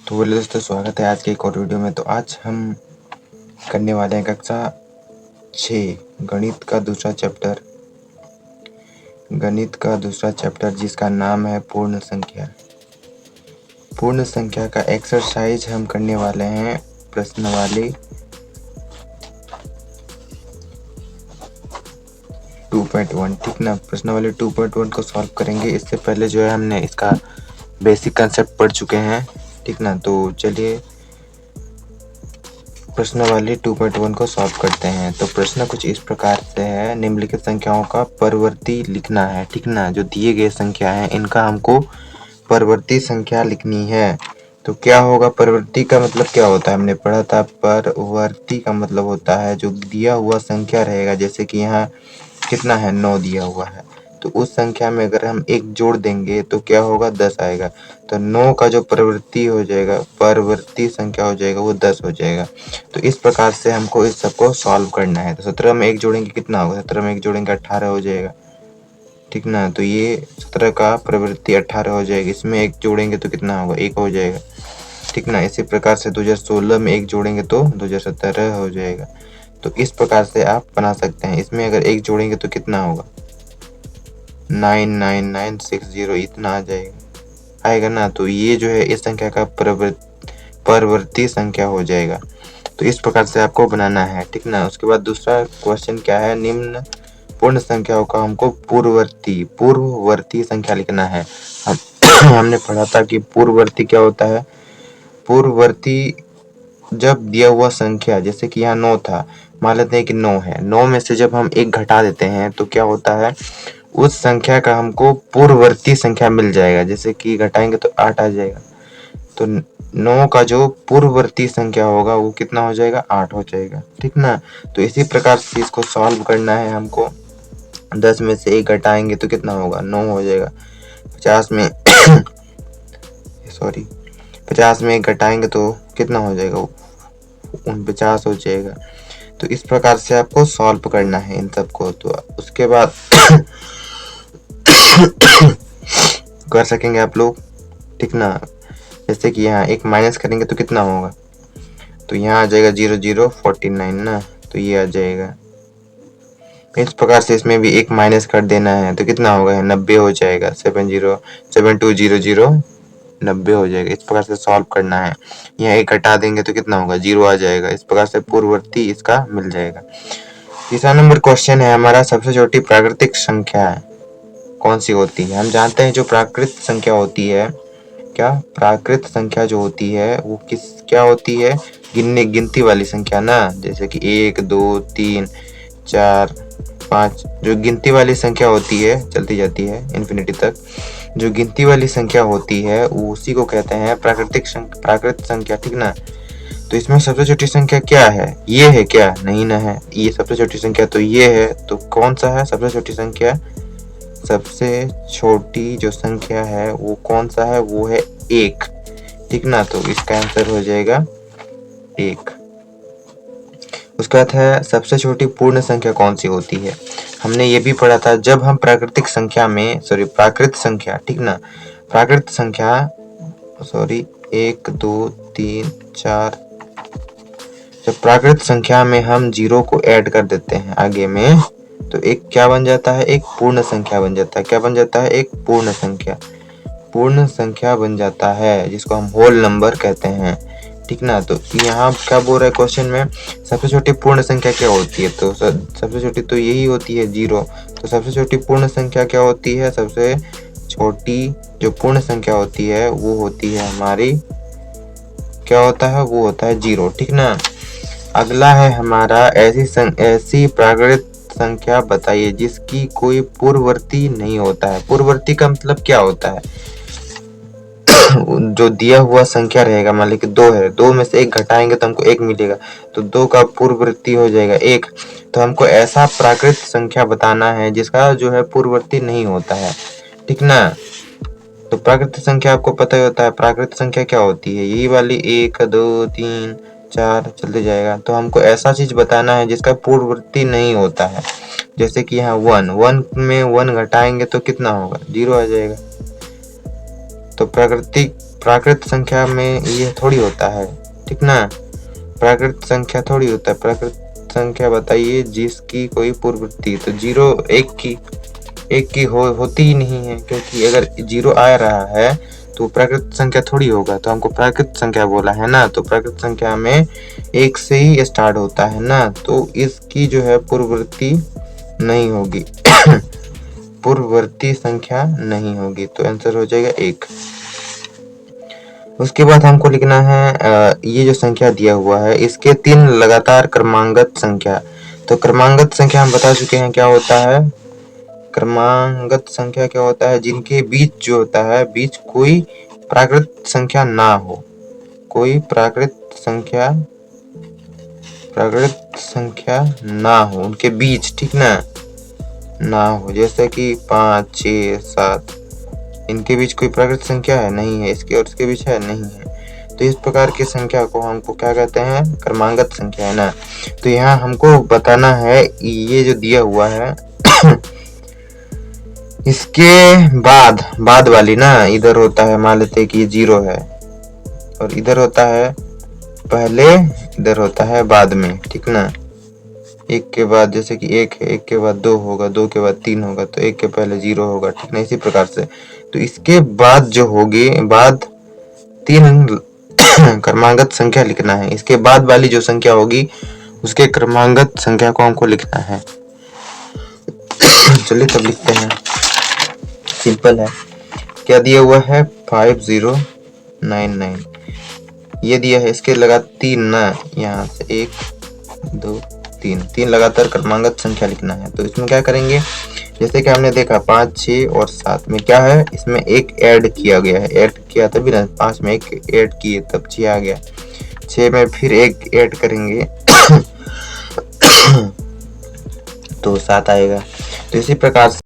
तो बोले दोस्तों, स्वागत है आज के एक और वीडियो में। तो आज हम करने वाले हैं कक्षा 6 गणित का दूसरा चैप्टर जिसका नाम है पूर्ण संख्या। पूर्ण संख्या का एक्सरसाइज हम करने वाले हैं प्रश्नावली 2.1। ठीक ना, प्रश्नावली 2.1 को सॉल्व करेंगे। इससे पहले जो है हमने इसका बेसिक कंसेप्ट पढ़ चुके हैं। ठीक ना, तो चलिए प्रश्नावली 2.1 को सॉल्व करते हैं। तो प्रश्न कुछ इस प्रकार से है, निम्नलिखित संख्याओं का परवर्ती लिखना है। ठीक ना, जो दिए गए संख्या है इनका हमको परवर्ती संख्या लिखनी है। तो क्या होगा, परवर्ती का मतलब क्या होता है, हमने पढ़ा था। परवर्ती का मतलब होता है जो दिया हुआ संख्या रहेगा, जैसे कि यहाँ कितना है 9 दिया हुआ है, तो उस संख्या में अगर हम एक जोड़ देंगे तो क्या होगा 10 आएगा। तो 9 का जो परवर्ती संख्या हो जाएगा वो 10 हो जाएगा। तो इस प्रकार से हमको इस सबको सॉल्व करना है। तो 17 में एक जोड़ेंगे कितना होगा, 17 में एक जोड़ेंगे 18 हो जाएगा। ठीक ना, तो ये 17 का प्रवृत्ति 18 हो जाएगी। इसमें एक जोड़ेंगे तो कितना होगा, 1 हो जाएगा। ठीक ना, इसी प्रकार से 2016 में एक जोड़ेंगे तो 2017 हो जाएगा। तो इस प्रकार से आप बना सकते हैं। इसमें अगर एक जोड़ेंगे तो कितना होगा, 99960 इतना आ जाएगा, आएगा ना। तो ये जो है इस संख्या का परवर्ती संख्या हो जाएगा। तो इस प्रकार से आपको बनाना है। ठीक ना, उसके बाद दूसरा क्वेश्चन क्या है, निम्न पूर्ण संख्याओं का हमको पूर्ववर्ती संख्या लिखना है। हमने पढ़ा था कि पूर्ववर्ती क्या होता है। पूर्ववर्ती जब दिया हुआ संख्या, जैसे कि यहाँ 9 था, मान लेते हैं कि 9 है, 9 में से जब हम एक घटा देते हैं तो क्या होता है, उस संख्या का हमको पूर्ववर्ती संख्या मिल जाएगा। जैसे कि घटाएंगे तो 8 आ जाएगा। तो 9 का जो पूर्ववर्ती संख्या होगा वो कितना हो जाएगा, 8 हो जाएगा। ठीक ना, तो इसी प्रकार से इसको सॉल्व करना है हमको। 10 में से एक घटाएंगे तो कितना होगा, 9 हो जाएगा। 50 में 50 में एक घटाएंगे तो कितना हो जाएगा, 49 हो जाएगा। तो इस प्रकार से आपको सॉल्व करना है इन सबको। तो उसके बाद कर सकेंगे आप लोग। ठीक ना, जैसे कि यहाँ एक माइनस करेंगे तो कितना होगा, तो यहाँ आ जाएगा 0049 ना, तो ये आ जाएगा। इस प्रकार से इसमें भी एक माइनस कर देना है तो कितना होगा, 90 हो जाएगा। 7200 90 हो जाएगा। इस प्रकार से सॉल्व करना है। यहाँ एक घटा देंगे तो कितना होगा, 0 आ जाएगा। इस प्रकार से पूर्ववर्ती इसका मिल जाएगा। तीसरा नंबर क्वेश्चन है हमारा, सबसे छोटी प्राकृतिक संख्या कौन सी होती है। हम जानते हैं जो प्राकृत संख्या होती है, क्या प्राकृत संख्या जो होती है वो क्या होती है, गिनती वाली संख्या ना। जैसे कि 1 2 3 4 5 जो गिनती वाली संख्या होती है, चलती जाती है इन्फिनिटी तक, जो गिनती वाली संख्या होती है उसी को कहते हैं प्राकृत संख्या। ठीक ना, तो इसमें सबसे छोटी संख्या क्या है, ये है क्या, नहीं ना है, ये सबसे छोटी संख्या तो ये है। तो कौन सा है सबसे छोटी संख्या, सबसे छोटी जो संख्या है वो कौन सा है, वो है 1। ठीक ना, तो इसका आंसर हो जाएगा 1। उसका अर्थ है सबसे छोटी पूर्ण संख्या कौन सी होती है। हमने ये भी पढ़ा था, जब हम प्राकृत संख्या, ठीक ना, प्राकृत संख्या 1 2 3 4, जब प्राकृत संख्या में हम 0 को ऐड कर देते हैं आगे में, तो एक क्या बन जाता है, एक पूर्ण संख्या बन जाता है। क्या बन जाता है, एक पूर्ण संख्या बन जाता है, जिसको हम होल नंबर कहते हैं। ठीक ना, तो यहाँ क्या बोल रहा है क्वेश्चन में, सबसे छोटी पूर्ण संख्या क्या होती है, तो सबसे छोटी तो यही होती है 0। तो सबसे छोटी पूर्ण संख्या क्या होती है, सबसे छोटी जो पूर्ण संख्या होती है वो होती है हमारी, क्या होता है, वो होता है 0। ठीक ना, अगला है हमारा, ऐसी प्राकृत संख्या बताइए जिसकी कोई पूर्ववर्ती नहीं होता है। पूर्ववर्ती का मतलब क्या होता है, जो दिया हुआ संख्या रहेगा, मान लीजिए 2 है, 2 में से एक घटाएंगे तो हमको 1 मिलेगा, तो 2 का पूर्ववर्ती हो जाएगा 1। तो हमको ऐसा प्राकृत संख्या बताना है जिसका जो है पूर्ववर्ती नहीं होता है। ठीक ना, तो प्राकृत संख्या आपको पता ही होता है, प्राकृत संख्या क्या होती है, यही वाली 1 2 3 4 चलते जाएगा। तो हमको ऐसा चीज बताना है जिसका पूर्ववर्ती नहीं होता है। जैसे कि यहाँ 1 में 1 घटाएंगे तो कितना होगा, 0 आ जाएगा। तो प्राकृतिक प्राकृत संख्या में ये थोड़ी होता है, ठीक ना। प्राकृत संख्या थोड़ी होता है। प्राकृत संख्या बताइए जिसकी कोई पूर्ववर्ती, तो 0 1 की होती ही नहीं है, क्योंकि अगर 0 आ रहा है तो प्राकृत संख्या थोड़ी होगा। तो हमको प्राकृत संख्या बोला है ना, तो प्राकृत संख्या में 1 से ही स्टार्ट होता है ना, तो इसकी जो है पूर्ववर्ती नहीं होगी। पूर्ववर्ती संख्या नहीं होगी, तो आंसर हो जाएगा 1। उसके बाद हमको लिखना है ये जो संख्या दिया हुआ है इसके 3 लगातार क्रमांगत संख्या। तो क्रमांगत संख्या हम बता चुके हैं क्या होता है। क्रमांगत संख्या क्या होता है, जिनके बीच जो होता है, बीच कोई प्राकृत संख्या ना हो, कोई प्राकृत संख्या ना हो उनके बीच, ठीक ना हो। जैसे कि 5 6 7, इनके बीच कोई प्राकृत संख्या है, नहीं है। इसके और इसके बीच है, नहीं है। तो इस प्रकार की संख्या को हमको क्या कहते हैं, क्रमांगत संख्या, है ना। तो यहाँ हमको बताना है ये जो दिया हुआ है इसके बाद वाली ना, इधर होता है, मान लेते हैं कि ये 0 है और इधर होता है पहले, इधर होता है बाद में, ठीक ना। 1 के बाद, जैसे कि 1 है, 1 के बाद 2 होगा, 2 के बाद 3 होगा, तो 1 के पहले 0 होगा, ठीक ना। इसी प्रकार से तो इसके बाद जो होगी, बाद 3 क्रमांगत संख्या लिखना है। इसके बाद वाली जो संख्या होगी उसके क्रमांगत संख्या को हमको लिखना है। चलिए तब लिखते हैं, सिंपल है। क्या दिया हुआ है, 5099 ये दिया है। इसके लगा 3 ना, यहाँ से 1 2 3 लगातार क्रमांगत संख्या लिखना है। तो इसमें क्या करेंगे, जैसे कि हमने देखा 5 6 और 7 में क्या है, इसमें 1 ऐड किया गया है, ऐड किया तभी ना, 5 में 1 ऐड किए तब 6 आ गया, 6 में फिर 1 ऐड करेंगे तो 7 आएगा। तो इसी प्रकार